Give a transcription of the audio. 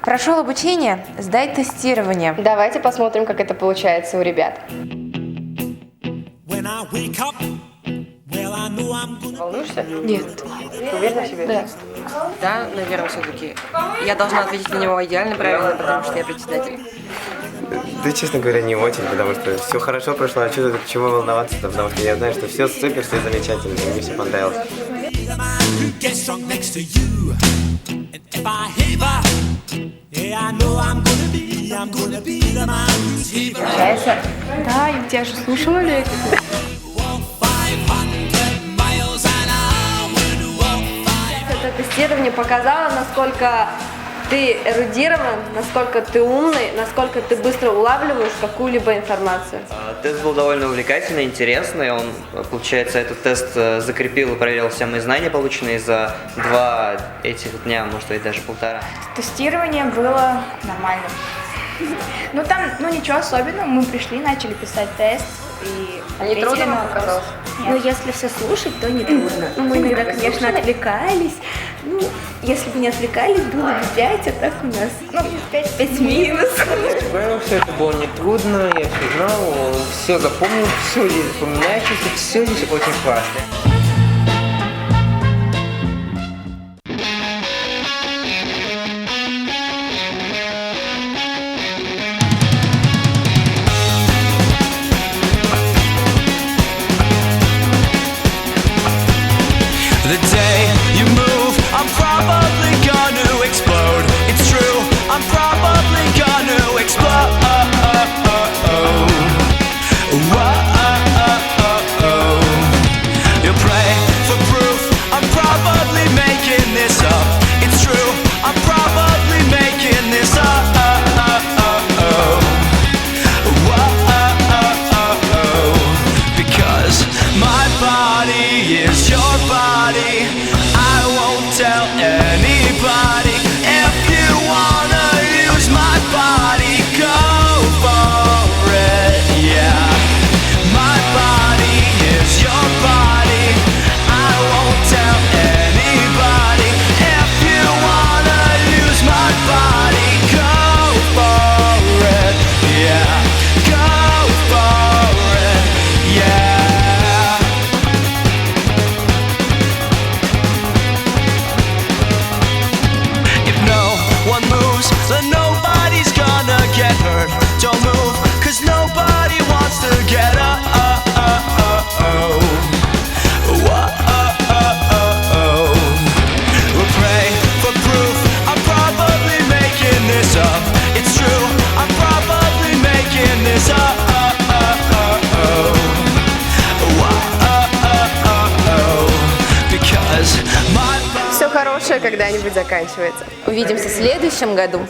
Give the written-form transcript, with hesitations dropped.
Прошел обучение, сдай тестирование. Давайте посмотрим, как это получается у ребят. Волнуешься? Нет. Ты уверена в себе? Да. Да, наверное, все-таки. Я должна ответить на него идеально правильно, потому что я председатель. Да, честно говоря, не очень, потому что все хорошо прошло, а что к чему волноваться-то, потому что я знаю, что все супер, все замечательно, и мне все понравилось. Получается? Да, я тебя же слушала ли? Это тестирование показало, насколько ты эрудирован, насколько ты умный, насколько ты быстро улавливаешь какую-либо информацию. Тест был довольно увлекательный, интересный. Он, получается, этот тест закрепил и проверил все мои знания, полученные за 2 этих дня, может быть, даже 1,5. Тестирование было нормальным. Ну там, ничего особенного, мы пришли, начали писать тест и А не трудно вам показалось? Ну, если все слушать, то не трудно. Мы иногда, конечно, отвлекались. Ну, если бы не отвлекались, было бы 5, а так у нас 5 минус. Все это было нетрудно, я все знал, все запомнил, все здесь запоминающееся, все здесь очень классно. The day you move, I'm probably gonna explode. It's true, I'm probably gonna explode. You'll pray for proof, I'm probably making this up. It's true, I'm probably making this up. Because my body is your body. I won't tell anybody. If you wanna use my body, go for it, yeah. My body is your body. I won't tell anybody. If you wanna use my body, go for it, yeah. Go for it, yeah. Then nobody's gonna get hurt. Don't move, cause nobody wants to get up. We'll pray for proof. I'm probably making this up. It's true, I'm probably making this up. Because my Все хорошее когда-нибудь заканчивается. Увидимся в следующем году.